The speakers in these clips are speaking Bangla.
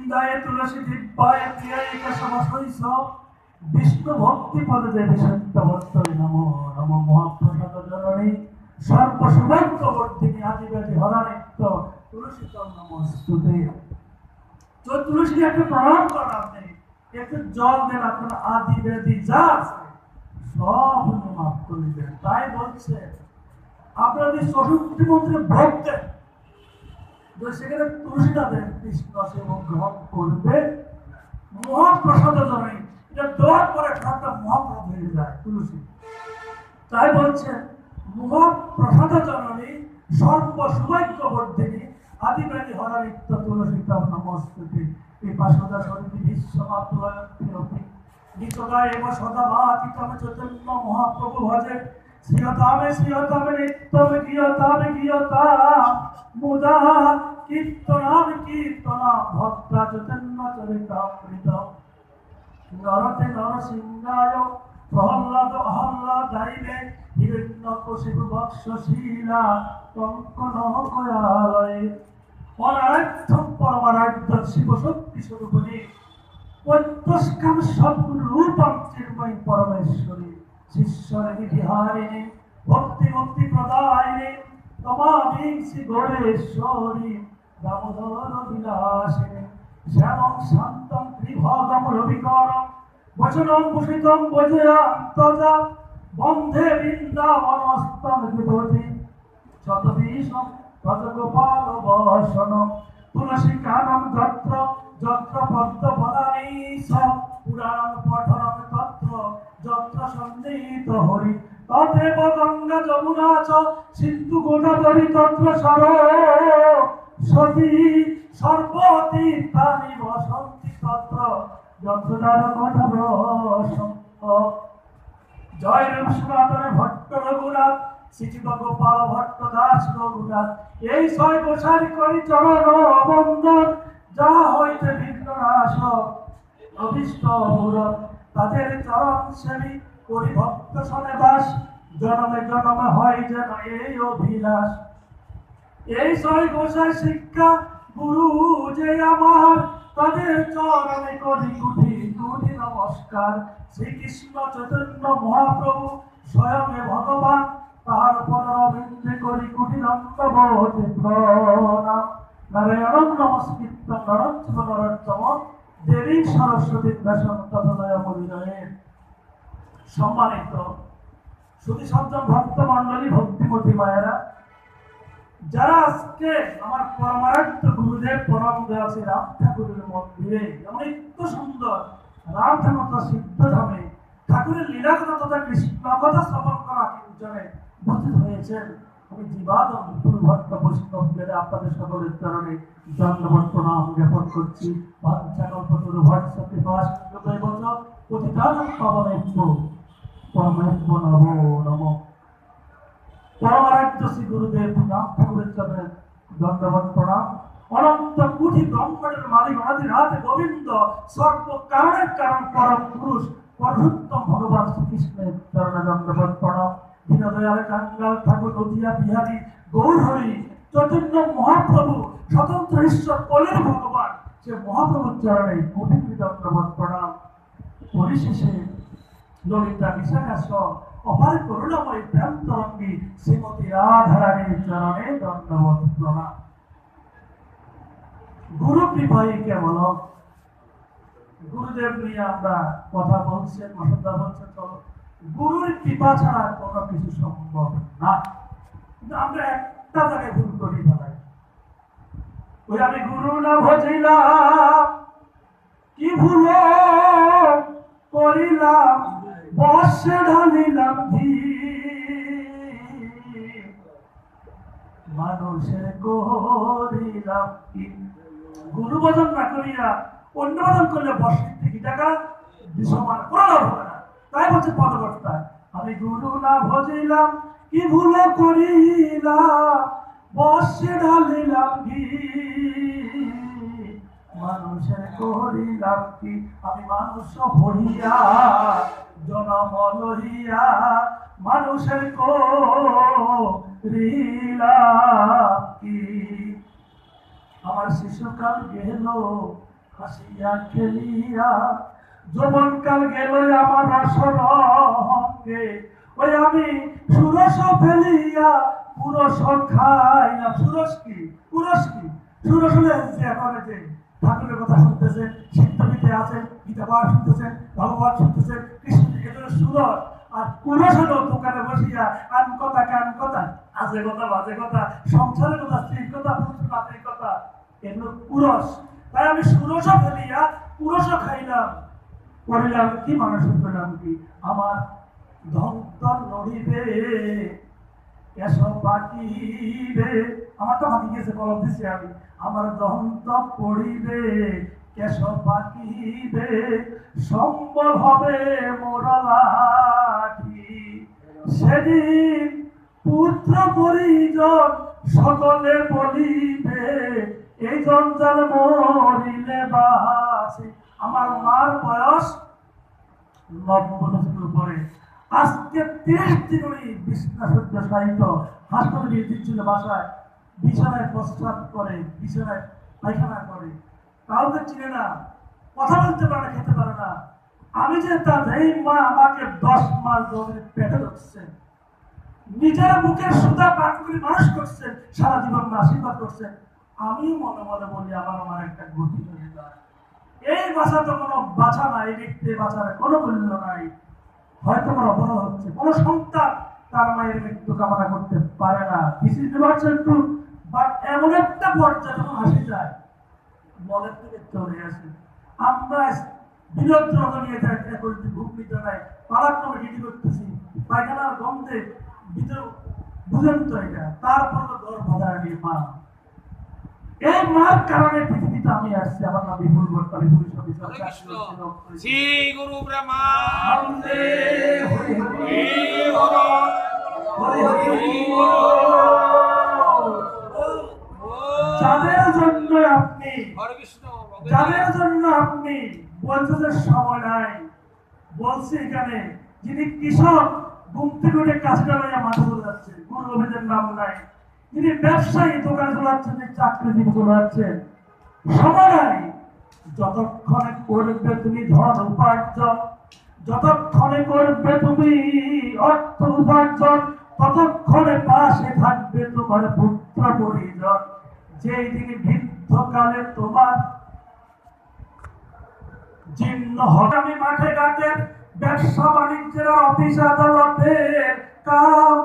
গোবিন্দায় তুলসী দিব্যায় প্রিয়ায় কেশবশৈষ বিষ্ণু ভক্তি পদে দেবী সত্যবর্তী নমো নমো মহাপ্রসাদ জননী সর্বসৌভাগ্যবর্ধিনী আদিব্যাধি হরানিত্য তুলসী নমস্তুতে। তো তুলসী একটা প্রণাম করেন, আপনি একটু জল দেন, আপনার আদিব্যাধি যা আছে সব মাফ করে দেন। তাই বলছে আপনারা যদি চতুর্থী মন্ত্রে ভোগ দেন, সেখানে তুলসীটা দেন, কৃষ্ণ সেবক গ্রহণ করবে মহাপ্রসাদ জননী। এটা দেওয়ার পরে ঠান্ডা মহাপ্রসাদ হয়ে যায় তুলসী। তাই বলছে মহাপ্রসাদ জননী সর্বসৌভাগ্যবর্ধিনী আদিব্যাধি হরানিত্য তুলসী নমস্তুতে। এই পাশদা সন্তি বিশ্বমাপ্রয়ন্তি নিতদা এব সদা ভাতিতম চৈতন্য মহাপ্রভু ভজে শ্রীয়তামে শ্রীয়তামে নিত্যমে গীয়তামে গীয়তা মুদা কীর্তনামে কীর্তনা ভক্তা চৈতন্য চরিতামৃত নরতে নরসিংহায় প্রহ্লাদ অহ্লাদাইলে হিরণ্যকশিপু বক্ষশীলা কঙ্কণ কয়ালয়ে পরারাধ্যম পরমারাধ্য শিবশক্তি স্বরূপিণী পদ্মস্কাম সদ্গুণ রূপম চিন্ময়ী পরমেশ্বরী শিষ্যরে বিহারিণী ভক্তি মুক্তি প্রদায়িনী তমামিং শ্রী গৌরেশ্বরী দামোদর বিলাসিনী শ্যামং শান্তং ত্রিভগম রবিকরম বচনং ভূষিতং বজয়ান্তজা বন্ধে বৃন্দাবনস্তং বিভূতি শতবিশং ভজগোপাল বসন তুলসী কানম যত্র যত্র পদ্ম পদানীশ পুরাণং পঠনং তত্র যত্র সন্নিহিত হরি তদেব গঙ্গা যমুনা চ সিন্ধু গোদাবরী তত্র সরস্বতী সর্বতীর্থানি বসন্তি তত্র যত্র দ্বারকধবসন্ত। জয় রূপ সনাতনে ভট্ট রঘুনাথ শ্রীযুত গোপাল ভট্ট দাস রঘুনাথ। এই ছয় গোসারি করি চরণ অবন্দন, যা হইতে ভিন্ন নাশ অভিষ্ট মূরত তাদের চরণ সেবী করি ভক্ত সনে বাস, জনমে জনমে হয় যেন এই অভিলাষ। এই ছয় গোসাই শিক্ষা গুরু যে আমার, তাদের চরণে করি কুটি কুটি নমস্কার। শ্রীকৃষ্ণ চৈতন্য মহাপ্রভু স্বয়ং ভগবান, তাহার পদরবিন্দে করি কুটি দণ্ডবতে প্রণাম। নারায়ণং নমস্কৃত্য নরং চৈব নরোত্তম দেবী সরস্বতী ব্যাসং তদনয় পরিণয়ে। সম্মানিত সুধী সজ্জন ভক্ত মণ্ডলী, ভক্তিমতী মায়েরা, যারা আজকে আমার পরমারাধ্য গুরুদেব পরম দয়াসী রাম ঠাকুরের মন্দিরে এমন এত সুন্দর রাম ঠাকুর সিদ্ধধামে ঠাকুরের লীলাকথা তথা কৃষ্ণ কথা শ্রবণ করা কিঞ্চনে উপস্থিত হয়েছেন, আমি জীবাদম ভক্ত বৈষ্ণব বেদে আপনাদের সকলের চরণে দণ্ডবত প্রণাম জ্ঞাপন করছি। বাঞ্ছাকল্পতরু ভট্টসত্যি পাশ বচন পতিতানং পাবনেভ্য পরমেভ্য নমো নমঃ। পরমারাধ্য শ্রী গুরুদেব রাম ঠাকুরের চরণে দণ্ডবত প্রণাম। অনন্ত কোটি ব্রহ্মাণ্ডের মালিক অনাদিরাত গোবিন্দ, সর্ব কারণের কারণ পরম পুরুষ পরমোত্তম ভগবান শ্রীকৃষ্ণের চরণে দণ্ডবত প্রণাম। দীনদয়াল কাঙ্গাল ঠাকুর নদিয়া বিহারী গৌরহরি চৈতন্য মহাপ্রভু স্বতন্ত্র ঈশ্বর কলের ভগবান, সে মহাপ্রভুর চরণে কোটি কোটি দণ্ডবত প্রণাম। পরিশেষে ললিতা বিশাখা সহ অপার করুণাময় প্রেম তরঙ্গী শ্রীমতী রাধারানীর চরণে দণ্ডবত প্রণাম। গুরু কৃপাই কেবল। গুরুদেব নিয়ে আমরা কথা বলছেন, মশাদা বলছেন, চলো গুরুর কৃপা ছাড়া কোনো কিছু সম্ভব না। কিন্তু আমরা একটা জায়গায় ভুল করি ফেলাই, ওই আমি গুরু না ভজিলাম কি ভুল করিলাম, বর্ষে ঢালিলাম মানুষের করিলাম কি। গুরু ভজন না করিয়া অন্য ভজন করলে বর্ষের থেকে টাকা সমান করা হবে না। তাই বলছে পদকর্তায়, আমি গুরু না ভজিলাম কি ভুল করিলাম, বর্ষে ঢালিলাম ঘি মানুষের করিলাম কি। আমি মানুষ হইয়া জনম লইয়া মানুষের করিলাম কি। আমার শিশুকাল গেল হাসিয়া খেলিয়া যৌবনকাল গেল আমার রসরঙ্গে, ওই আমি সুরস ফেলিয়া পুরস খাইলাম। সুরস কি? পুরস কি? সুরস হলে যে করে যে ঠাকুরের কথা শুনতেছেন, সিদ্ধবিতে আছেন, গীতা পাঠ শুনতেছেন, ভগবান শুনতেছেন, কৃষ্ণ এদের সুরস। আর পুরুষ হলো দোকানে বসিয়া কান কথা, আজে কথা বাজে কথা, সংসারের কথা, স্ত্রীর কথা, পুরুষ নাতির কথা, এগুলো পুরুষ। তাই আমি সুরসও ফেলিয়া পুরুষও খাইলাম, করিলাম কি মানুষের পেলাম কি, আমার ধন্ত নড়িবে এসব বাকিবে। আমার তো বাকি গেছে, কলম দিছি আমি। আমার দন্ত পড়িবে কেশব বাকিবে, সম্বল হবে মোরা লাঠি। সেদিন পুত্র পরিজন সকলে বলিবে, এই জঞ্জাল মরিলে বাসে। আমার মার বয়স 90 বছরের উপরে। আজকে 30 দিন উনি বিছনা সজ্জা সাহিত্য হাসপাতালে দিচ্ছিল, বাসায় বিছানায় প্রস্রাব করে, বিছানায় পায়খানা করে, কাউকে চিনে না, কথা বলতে পারে না, খেতে পারে না। আমি যে তার এই মা আমাকে 10 মাস ধরে পেটে রাখছেন, নিজের মুখের সুধা পান করে মানুষ করছেন, সারা জীবন আশীর্বাদ করছেন। আমি মনে মনে বলি আমার আমার একটা গতি হয়ে যায়। এই বাঁচা তো কোনো বাঁচা নাই, এই ব্যক্তি বাঁচার কোনো মূল্য নাই। হয়তো কোনো অপরাধ হচ্ছে, কোনো সন্তান তার মায়ের মৃত্যু কামনা করতে পারে না, দিস ইজ টু। বাট এমন একটা পর্যায়ে যখন হাসি যায়, মনের থেকে চলে আসে। আমরা বিরোধ নিয়ে যাই করছি, ভূপ নিতে নাই, পালাক্রমে ডিটি করতেছি, পায়খানার গন্ধে ভিতর বুঝেন তো এটা। তারপর তো দর বাধা নিয়ে মা, এই মার কারণে পৃথিবীতে আমি আসছি। আমার নাম বিপুল ভট্ট, আমি শ্রী গুরু ব্রহ্মা যাদের জন্য আপনি বলতে সময় নাই, বলছি এখানে যিনি কৃষক ঘুম থেকে উঠে কাছে লাগাইয়া মাঠে চলে যাচ্ছে, কোন অভিযোগ নাম নাই। যিনি ব্যবসায়ী দোকান চলাচ্ছেন, চাকরিজীবী চলাচ্ছেন, সময় নাই। যতক্ষণে করবে তুমি ধন উপার্জন, যতক্ষণে করবে তুমি অর্থ উপার্জন, ততক্ষণে পাশে থাকবে তোমার পুত্র পরিজন। যেই দিন বৃদ্ধকালে তোমার জীর্ণ হবে। আমি মাঠে ঘাটে ব্যবসা বাণিজ্যের অফিস আদালতের কাম,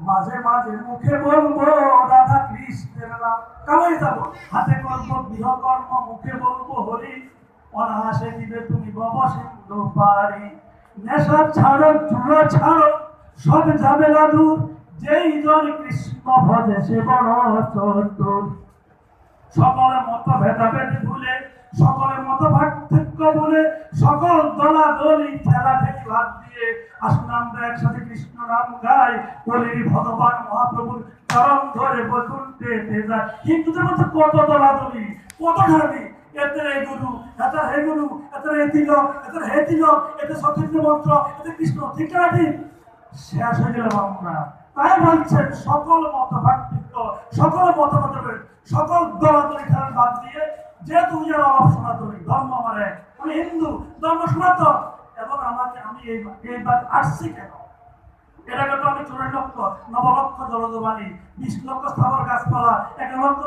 মাঝে মাঝে মুখে বলবো রাধা কৃষ্ণের নাম, কামাই যাবো, হাতে করবো গৃহকর্ম, মুখে বলবো হরি, অনায়াসে দিবে তুমি ববসিন্ধু পারি। নেশা ছাড়ো, জুড়ো ছাড়ো, সব ঝামেলা দূর, যেই জন কৃষ্ণ ভজে সে বড় চতুর। সকলের মতো ভেদাভেদ ভুলে, সকলের মতো পার্থক্য বলে, সকল দলাদলি ঠেলা ঠেলি ভাগ দিয়ে আসুন আমরা একসাথে কৃষ্ণ নাম গাই, বলি ভগবান মহাপ্রভুর চরণ ধরে বৈকুণ্ঠে যায়। হিন্দুদের মধ্যে কত দলাদলি, কত ঢালি, এতে এই গুরু, এতে হে গুরু, এতে হে তিলক, এতে হে তিলক, এতে সতীন্দ্র মন্ত্র, এতে কৃষ্ণ, ঠিক না ঠিক? শেষ হয়ে গেলাম আমরা। তাই বলছেন সকল মত পার্থক্য, সকল মতভেদ, সকল দলাদলি খেলার বাদ দিয়ে, যেহেতু অলপ সনাতনী ধর্ম আমার এক, আমি হিন্দু ধর্ম সনাতন, এবং আমাকে আমি এইবার আসছি কেন? এটাকে তো আমি 4 লক্ষ 9 লক্ষ জলজবাণী, 20 লক্ষ স্থাবর গাছপালা, 1 লক্ষ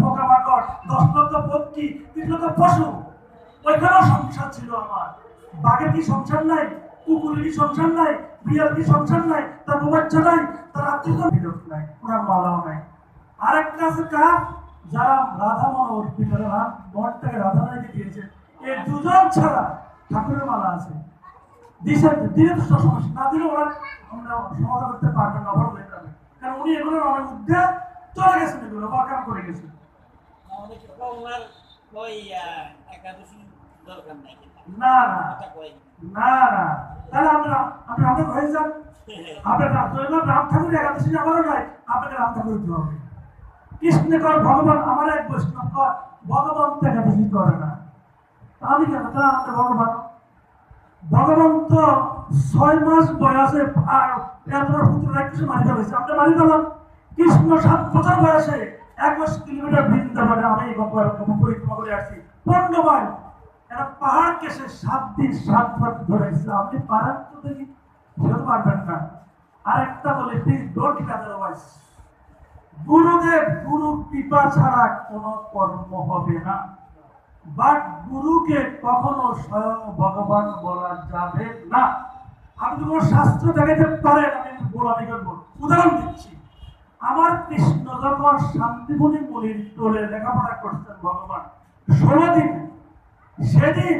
পোকামাকড়, 10 লক্ষ পক্ষী, 3 লক্ষ পশু, ওইখানেও সংসার ছিল আমার। বাঘের কি সংসার নাই? কুকুরের কি সংসার নাই? বিড়াল কি সংসার নাই? তার বাচ্চা নাই? তার আত্মীয় বিরোধ নাই, ওনার মালাও নাই। আরেকটা আছে কার, যারা রাধা মনে অর্পিত, মনটাকে রাধা রানীকে দিয়েছে, এই দুজন ছাড়া ঠাকুরের মালা আছে, দিলে তো সমস্যা, না দিলে ওরা আমরা সমাধান করতে পারবেন না, অবরোধ হয়ে যাবে। কারণ উনি এগুলোর অনেক উদ্যোগ চলে গেছেন, এগুলো বাকাম করে গেছেন। না না না না, তাহলে আমরা আমাদের হয়ে যান। আপনার রাম ঠাকুর একাদশী আমারও নাই, আপনাকে রাম ঠাকুর দিতে হবে। কৃষ্ণ কর ভগবান, আমার এক বৈষ্ণব কর, ভগবান তো একাদশী করে না, আমি কেন? তা আমাদের ভগবান, ভগবান তো 6 মাস বয়সে এতবার পুত্র কিছু মারি ফেলেছে, আমরা মারি ফেলাম। কৃষ্ণ 7 বছর বয়সে 21 কিলোমিটার বৃন্দাবনে আমি পরিক্রমা করে আসছি, 15 মাইল একটা পাহাড় কেসে 7 দিন 7 রাত ধরেছে। আপনি পারেন তো দেখি? সেও পারবেন না। আরেকটা বলে, প্লিজ ডোন্ট আদারওয়াইজ। গুরুদেব, গুরু কৃপা ছাড়া কোনো কর্ম হবে না। বাট গুরুকে কখনো স্বয়ং ভগবান বলা যাবে না। আপনি কোনো শাস্ত্র দেখাতে পারেন, আমি গোলামি করবো। উদাহরণ দিচ্ছি, আমার কৃষ্ণ যখন শান্তিমণি মুনির টোলে লেখাপড়া করতেন ভগবান 16 দিন, সেদিন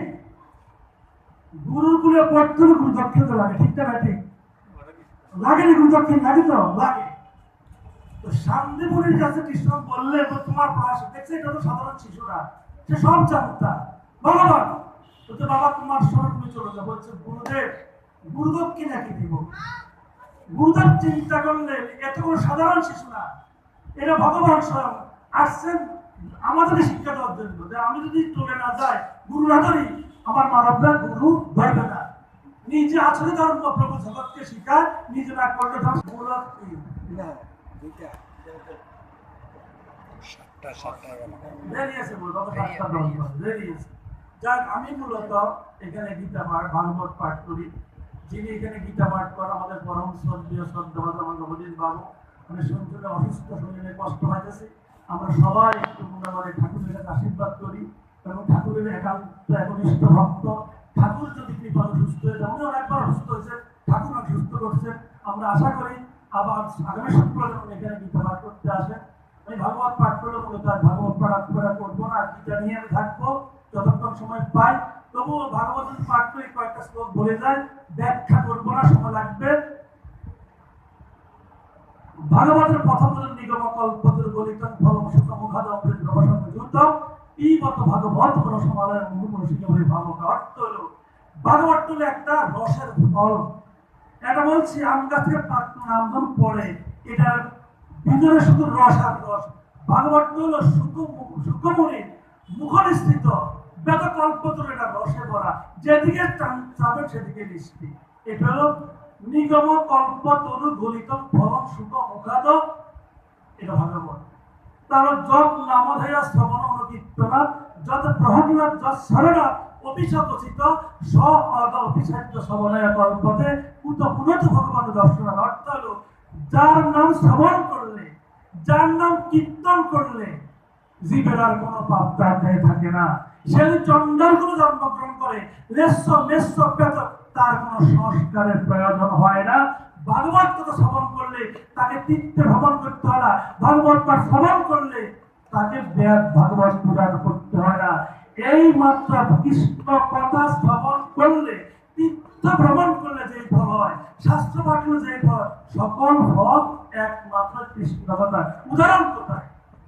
গুরুকুলে পড়তে গুরু দক্ষিণা লাগে, ঠিক না ঠিক? লাগেনি গুরু দক্ষিণ? লাগে তো, লাগে। তো শান্তিমণির কাছে কৃষ্ণ বললে, তোমার পড়াশোনা দেখছে, এটা তো সাধারণ শিশুরা, সে সব জানতা ভগবান। তো বাবা তোমার সঙ্গে তুমি চলে যাও। বলছে, গুরুদেব গুরু দক্ষিণা কি দিব? গুরুদেব চিন্তা করলে এত কোনো সাধারণ শিশু না, এটা ভগবান স্বয়ং আসছেন আমাদের শিক্ষা দেওয়ার জন্য। যে আমি যদি চলে না যাই, গুরু না ধরি, আমার মানবরা গুরু ধরবে না। নিজে আচরণ ধর্ম প্রভু জগৎকে শিখায়, নিজে না করলে যাক, আমি মূলত এখানে গীতা পাঠ, ভাগবত পাঠ করি। যিনি এখানে গীতা পাঠ করেন আমাদের পরম শ্রদ্ধেয় শ্রদ্ধাবাদ আমার নবদিন বাবু। আমি শুনতে অসুস্থ, শরীরে কষ্ট হইতেছে। আমরা সবাই একটু মনে ঠাকুরের কাছে আশীর্বাদ করি, এবং ঠাকুরের একান্ত একনিষ্ঠ ভক্ত। ঠাকুর যদি কৃপা সুস্থ হয়ে যায়, উনি অনেকবার অসুস্থ হয়েছে, ঠাকুর অনেক সুস্থ করছেন। আমরা আশা করি আবার আগামী শুক্রবার যখন এখানে গীতা পাঠ করতে আসেন, আমি ভাগবত পাঠ করলে মূলত ভাগবত পাঠ করা করবো না, গীতা নিয়ে আমি থাকবো যতক্ষণ সময় পাই। তবুও ভাগবত পাঠ করে কয়েকটা শ্লোক বলে যায়, ব্যাখ্যা করবো না, সময় লাগবে। ভাগবতের প্রথম নিগম কল্পতরু গলিতং ফলং সুখং মুখাদং প্রবসং যুতং পিবত ভাগবত কোন সমালয় মুহুর্মুষিকে বলে ভাগবত। অর্থ হলো ভাগবত হলো একটা রসের ফল। এটা বলছি আম গাছের আমদান পড়ে, এটার ভিতরে শুধু রস আর রস। ভাগবত হলো সুখমণির মুখনিস্থিত বেদ কল্পতরু, এটা রসে ভরা, যেদিকে চাবেন সেদিকে মিষ্টি। এটা হলো নিগম কল্পতরু গলিতং ফলং সুখং মুখাদং, এটা ভাগবত। তার জপ নামধেয় শ্রবণ অনুকীর্তনা যত প্রহরণাৎ যত শরণাৎ অভিশাপচিত স অদ অভিষাদ্য শ্রবণায় কল্পতে উত পুনত ভগবান দর্শন। অর্থ হলো যার নাম শ্রবণ করলে, যার নাম কীর্তন করলে জীবের আর কোনো পাপ তার দেহে থাকে না। সে চন্ডাল কোনো জন্মগ্রহণ করে, লেস্য মেস্য পেত, তার কোনো সংস্কারের প্রয়োজন হয় না। ভাগবত কথা শ্রবণ করলে তাকে তীর্থে ভ্রমণ করতে হয় না। ভাগবত পাঠ শ্রবণ করলে তাকে বেদ ভাগবত পুরাণ করতে হয় না। এই মাত্র কৃষ্ণ কথা শ্রবণ করলে, তীর্থ ভ্রমণ করলে যে ফল হয়, শাস্ত্র পাঠ করলে যে ফল, সকল ফল একমাত্র কৃষ্ণ কথা। উদাহরণ কোথায়?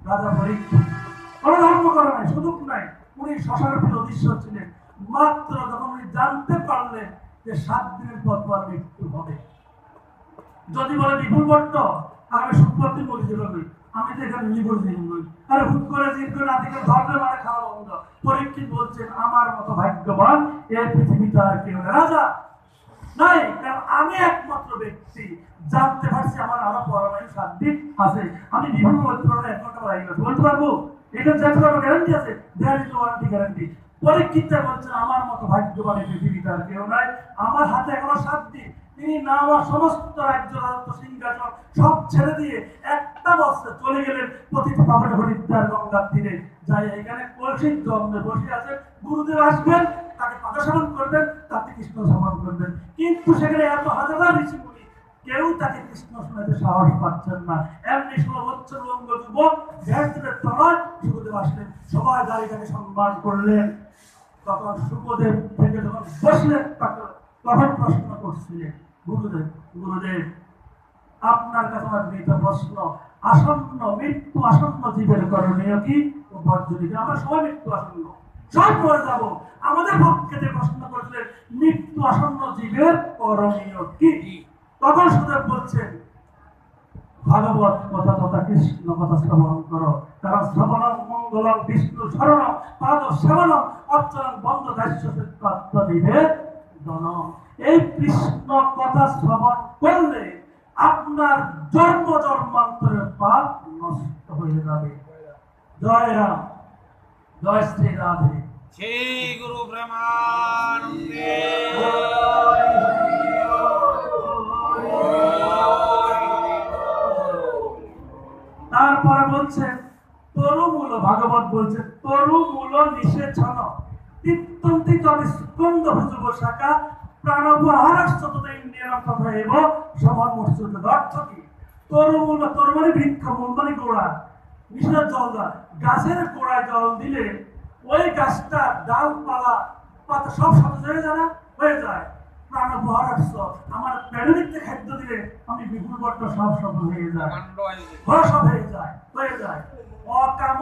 রাজা পরীক্ষিত কোনো ধর্ম করা নাই, সুযোগ নাই, উনি শ্মশানের অধীশ্বর ছিলেন। মাত্র যখন উনি জানতে পারলেন যে 7 দিনের পর তার মৃত্যু হবে, যদি বলে বিপুল ভট্ট আমি সুপ্রতি বলি যেভাবে, আমি তো এখানে নিবল দিন বই, আরে হুট করে জিদ করে নাতিকে ধর্মে মানে খাওয়া বন্ধ। পরীক্ষিত বলছেন, আমার মতো ভাগ্যবান এই পৃথিবীতে আর কেউ নেই রাজা নাই, কারণ আমি একমাত্র ব্যক্তি জানতে পারছি আমার আরো পরমায়ু 7 দিন আছে। আমি বিভিন্ন বলতে পারবো, 1 ঘন্টা বলতে পারবো, এটা যেতে পারবো, গ্যারান্টি আছে, দেয়ার ইজ ওয়ারেন্টি গ্যারান্টি। পরীক্ষিতটা বলছেন, আমার মতো ভাগ্যবান এই পৃথিবীতে আর কেউ নাই, আমার হাতে এখনো 7 দিন। তিনি না আমার সমস্ত রাজ্য রাজত্ব সিংহাসন সব ছেড়ে দিয়ে একটা বছর চলে গেলেন পতিত পাবন হরিদ্বার গঙ্গার তীরে। যাই এখানে কলসির জন্মে বসে আছেন, গুরুদেব আসবেন, তাকে পাতা সেবন করবেন, তাকে কৃষ্ণ সেবন করবেন। কিন্তু সেখানে এত হাজার ঋষি মুনি, কেউ তাকে কৃষ্ণ শোনাতে সাহস পাচ্ছেন না। এমনি 16 বছর লঙ্গ যুবক ব্যাসদেবের তলায় সুখদেব আসলেন, সবাই দাঁড়িয়ে তাকে সম্মান করলেন। তখন সুখদেব থেকে যখন বসলেন, তখন প্রশ্ন করছিলেন, গুরুদেব গুরুদেব আপনার কাছে আমার একটা প্রশ্ন, আসন্ন মৃত্যু আসন্ন জীবের করণীয় কি ও বর্জনীয় কি? আমরা সবাই মৃত্যু আসন্ন, সব মরে যাব। আমাদের পক্ষে যে প্রশ্ন করছিলেন, মৃত্যু আসন্ন জীবের করণীয় কি? তখন সুদেব বলছেন, ভাগবত কথা তথা কৃষ্ণ কথা শ্রবণ করো, কারণ শ্রবণ মঙ্গলম বিষ্ণু শরণ পাদ সেবন অর্চন বন্ধ দাস্য দিবে দন। এই কৃষ্ণ কথা শ্রবণ করলে আপনার জন্ম জন্মান্তরের পাপ নষ্ট হয়ে যাবে। জয় রাম, জয় শ্রী রাধে। শ্রী গুরু প্রেমানন্দে। তারপরে বলছেন তরুমূল, ভাগবত বলছে তরুমূল নিষেধন তিত্তন্তি তবে স্কন্দ ভুজব শাখা প্রাণবহারাশ্চত ইন্দ্রিয়াম তথা এব সমন্মশ্চুত। অর্থ কি? তরুমূল, তরু মানে বৃক্ষ, মূল মানে গোড়া, নিষেধ জল দেয়। গাছের গোড়ায় জল দিলে ওই গাছটা ডালপালা পাতা সব সতেজ হয়ে যায় না? হয়ে যায়। প্রাণবহারাশ্চ, আমার পেটে খাদ্য দিলে আমি বিপুল বট্ট সব সফল হয়ে যায়, কাণ্ড হয়ে গেছে। সব হয়ে যায়, হয়ে যায়। অকাম